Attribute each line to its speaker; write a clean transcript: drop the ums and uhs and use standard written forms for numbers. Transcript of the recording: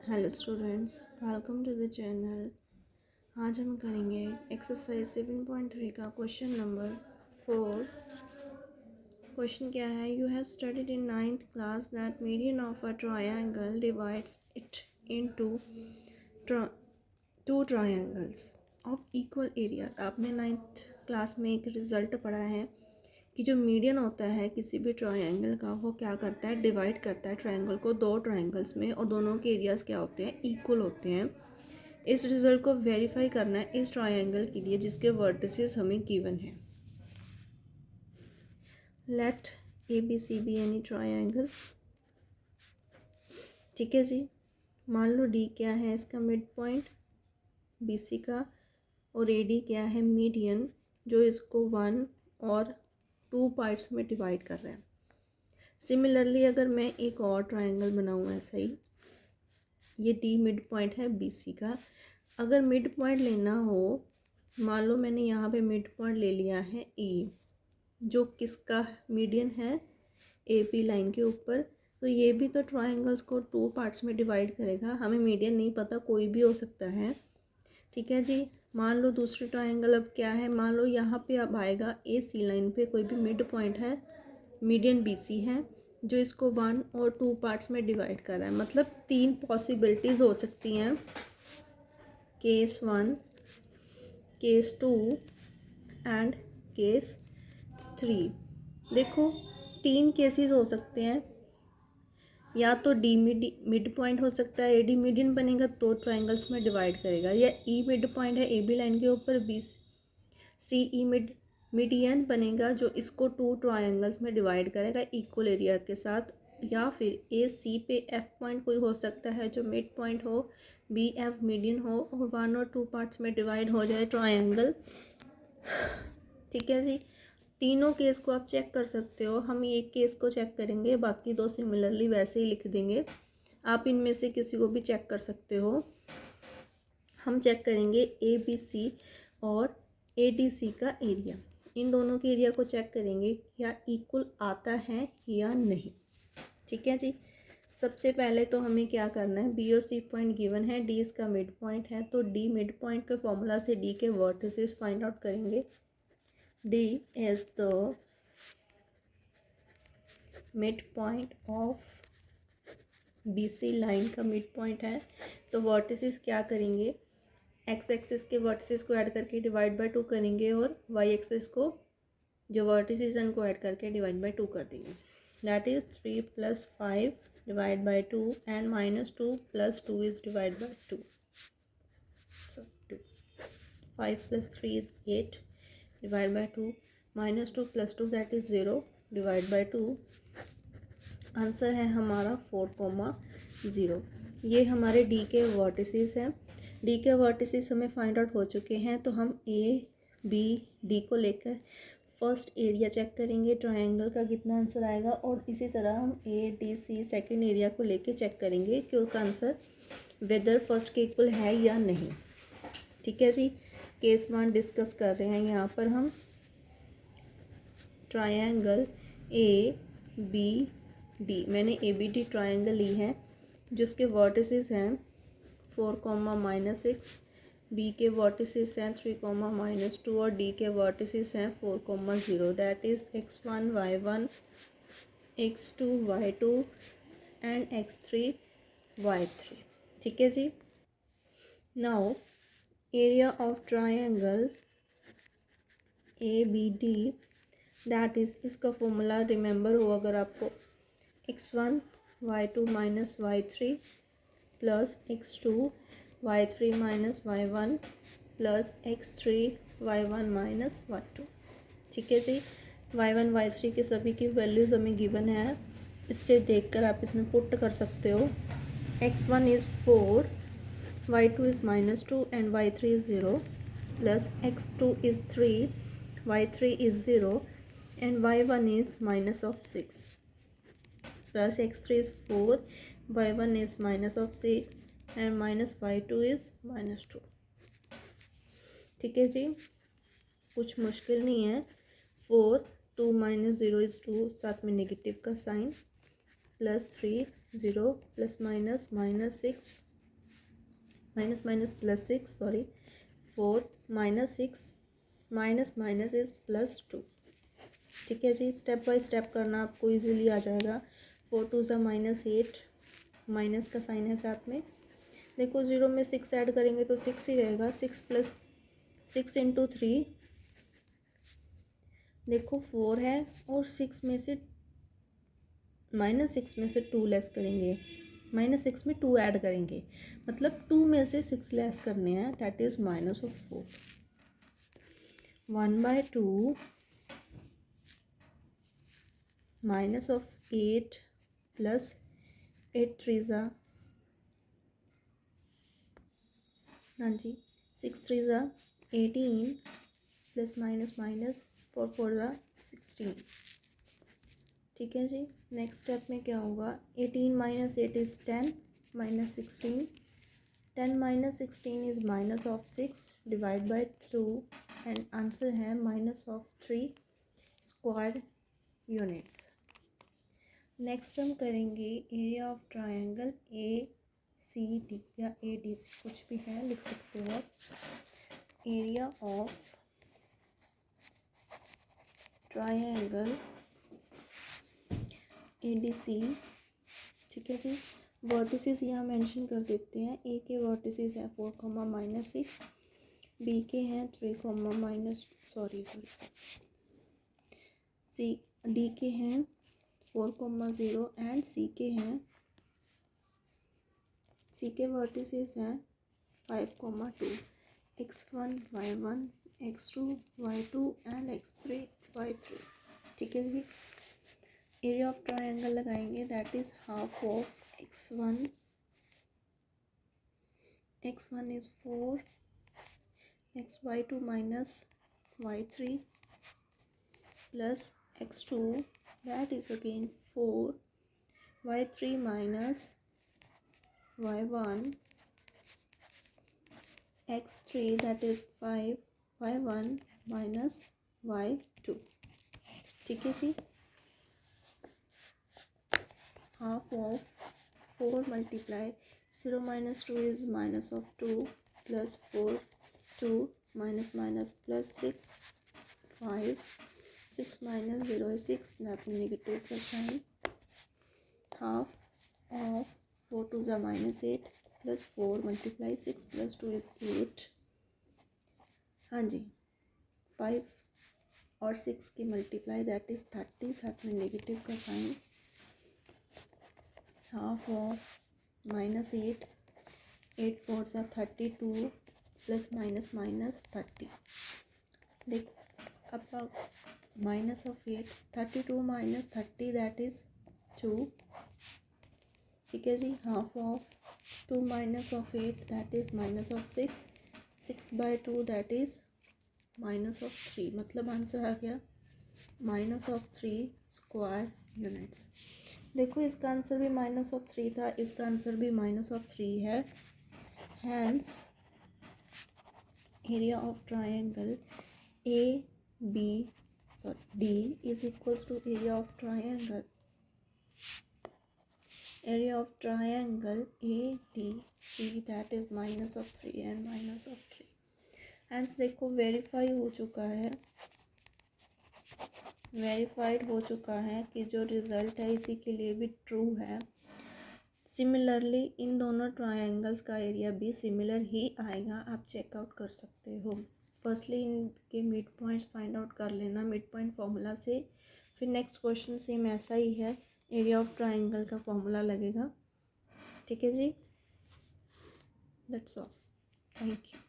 Speaker 1: Hello students, welcome to the channel. आज हम करेंगे एक्सरसाइज 7.3 का क्वेश्चन नंबर 4। क्वेश्चन क्या है? You have studied in 9th class that median of a triangle divides it into two triangles of equal area. आपने 9th class में एक result पढ़ा है कि जो मीडियन होता है किसी भी ट्रायंगल का, वो क्या करता है, डिवाइड करता है ट्रायंगल को दो ट्रायंगल्स में, और दोनों के एरियाज़ क्या होते हैं, इक्वल होते हैं। इस रिजल्ट को वेरीफाई करना है इस ट्रायंगल के लिए जिसके वर्टिसेस हमें गिवन है। Let A B C be any triangle. ठीक है जी। मान लो डी क्या है, इसका मिड पॉइंट बी सी का, और ए डी क्या है, मीडियन, जो इसको 1 और 2 पार्ट्स में डिवाइड कर रहे हैं। सिमिलरली अगर मैं एक और ट्रायंगल बनाऊँ ऐसा ही, ये डी मिड पॉइंट है बी सी का। अगर मिड पॉइंट लेना हो, मान लो मैंने यहाँ पे मिड पॉइंट ले लिया है ई, जो किसका मीडियन है, ए पी लाइन के ऊपर, तो ये भी तो ट्रायंगल्स को 2 पार्ट्स में डिवाइड करेगा। हमें मीडियन नहीं पता, कोई भी हो सकता है। ठीक है जी। मान लो दूसरी ट्रायंगल अब क्या है, मान लो यहाँ पे अब आएगा ए सी लाइन पे कोई भी मिड पॉइंट है, मीडियन बी सी है, जो इसको 1 और 2 पार्ट्स में डिवाइड कर रहा है। मतलब 3 पॉसिबिलिटीज़ हो सकती हैं, केस 1, केस 2 एंड केस 3। देखो 3 केसेस हो सकते हैं। या तो डी मिड पॉइंट हो सकता है, ए डी मीडियन बनेगा तो ट्रायंगल्स में डिवाइड करेगा, या ई मिड पॉइंट है ए बी लाइन के ऊपर, बी सी ई मीडियन बनेगा जो इसको 2 ट्रायंगल्स में डिवाइड करेगा इक्वल एरिया के साथ। या फिर ए सी पे एफ पॉइंट कोई हो सकता है जो मिड पॉइंट हो, बी एफ मीडियन हो, और 1 और 2 पार्ट्स में डिवाइड हो जाए ट्रायंगल। ठीक है जी। तीनों केस को आप चेक कर सकते हो। हम एक केस को चेक करेंगे, बाकी दो सिमिलरली वैसे ही लिख देंगे। आप इनमें से किसी को भी चेक कर सकते हो। हम चेक करेंगे ए बी सी और ए डी सी का एरिया। इन दोनों के एरिया को चेक करेंगे क्या इक्वल आता है या नहीं। ठीक है जी। सबसे पहले तो हमें क्या करना है, बी और सी पॉइंट गिवन है, डी इसका मिड पॉइंट है, तो डी मिड पॉइंट के फॉर्मूला से डी के वर्टिसेस फाइंड आउट करेंगे। D is the midpoint of BC line का मिड पॉइंट है। तो वर्टिसेस क्या करेंगे, एक्स एक्सिस के वर्टिसेस को ऐड करके डिवाइड बाय 2 करेंगे, और वाई एक्सिस को जो वर्टिसेस हैं उनको ऐड करके डिवाइड बाय 2 कर देंगे। That is 3 + 5 divide by 2 and -2 + 2 is divide by 2। So 2 5 + 3 is 8 divide by 2, -2 + 2 that is 0 divide by 2। Answer है हमारा 4,0। ये हमारे डी के वर्टिसेस हैं। डी के वर्टिसेस हमें फाइंड आउट हो चुके हैं, तो हम ए बी डी को लेकर फर्स्ट एरिया चेक करेंगे ट्रायंगल का, कितना आंसर आएगा, और इसी तरह हम A D C second area को लेके चेक करेंगे कि उसका आंसर वेदर फर्स्ट के इक्वल है या नहीं। ठीक है जी। केस 1 डिस्कस कर रहे हैं यहाँ पर हम। ट्रायंगल ए बी डी, मैंने ए बी डी ट्रायंगल ली है जिसके वर्टिसेस हैं 4, -6, बी के वर्टिसेस हैं 3, -2, और डी के वर्टिसेस हैं 4, 0। That is x1 y1, x2 y2 and x3 y3। ठीक है जी। Now area of triangle A B D, that is, इसका फॉर्मूला रिमेंबर हो अगर आपको, x1 y2 - y3 plus x2 y3 - y1 plus x3 y1 - y2। ठीक है जी। y1 y3 के सभी की वैल्यूज़ हमें गिवन है, इससे देखकर आप इसमें पुट कर सकते हो। x1 is 4, y2 is -2 and y3 is 0, plus x2 is 3, y3 is 0 and y1 is -6, plus x3 is 4, y1 is -6 and -y2 is -2। ठीक है जी। कुछ मुश्किल नहीं है। 4, 2 - 0 is 2, साथ में नेगेटिव का sign, +3 0 +- -6 minus minus plus 6, sorry 4 minus 6 minus minus is plus 2। ठीक है जी, स्टेप बाय स्टेप करना आपको इजीली आ जाएगा। 4 2 ज़ा -8, माइनस का साइन है साथ में। देखो 0 में 6 ऐड करेंगे तो 6 ही रहेगा। 6 प्लस 6 इंटू 3, देखो 4 है और 6 में से -6 में से 2 लेस करेंगे, -6 में 2 ऐड करेंगे, मतलब 2 में से 6 लेस करने हैं, दैट इज -4। 1/2 -8 प्लस 8 3 ज़ा, हाँ जी 6 3 ज़ा 18 प्लस माइनस माइनस 4 4 ज़ा 16। ठीक है जी, नेक्स्ट स्टेप में क्या होगा, 18 minus 8 is 10 minus 16, 10 minus 16 is minus of 6 divide by 2 and answer है -3 स्क्वायर यूनिट्स। नेक्स्ट हम करेंगे एरिया ऑफ ट्रायंगल ACD या ADC, कुछ भी है लिख सकते हो आप। एरिया ऑफ ट्रायंगल ADC, ठीक है जी। वर्टिसेस यहाँ मेंशन कर देते हैं। ए के वर्टिसेस हैं 4, -6, बी के हैं 3, सी डी के हैं 4, 0 एंड सी के वर्टिसेस हैं 5, 2, x1 y1 x2 y2 and x3 y3। ठीक है जी, एरिया ऑफ ट्रायंगल लगाएंगे, that is half of x1 is 4, xy2 minus y3 plus x2 that is again 4, y3 minus y1 x3 that is 5, y1 minus y2। ठीक है जी, half of 4 multiply 0 minus 2 is minus of 2 plus 4 2 minus minus plus 6 5 6 minus 0 is 6, that negative का sign। half of 4 2 is -8 plus 4 multiply 6 plus 2 is 8। हाँ जी, 5 और 6 की multiply that is 30, साथ में negative का sign. Half of -8 8 4 सा 32 प्लस माइनस माइनस 30। देखो अब minus of 8 32 minus 30 that is 2। ठीक है जी, half of 2 minus of 8 that is minus of 6, 6/2 that is minus of 3, मतलब आंसर आ गया -3 स्क्वायर यूनिट्स। देखो इसका आंसर भी -3 था, इसका आंसर भी -3 है। Hence area of triangle D is equals to area of triangle ADC that is -3 and -3। Hence देखो वेरीफाई हो चुका है, वेरीफाइड हो चुका है कि जो रिज़ल्ट है इसी के लिए भी ट्रू है। सिमिलरली इन दोनों ट्रायंगल्स का एरिया भी सिमिलर ही आएगा, आप चेकआउट कर सकते हो। फर्स्टली इनके मिड पॉइंट्स फाइंड आउट कर लेना मिड पॉइंट फार्मूला से, फिर नेक्स्ट क्वेश्चन सेम ऐसा ही है, एरिया ऑफ ट्रायंगल का फार्मूला लगेगा। ठीक है जी, दैट्स ऑल, थैंक यू।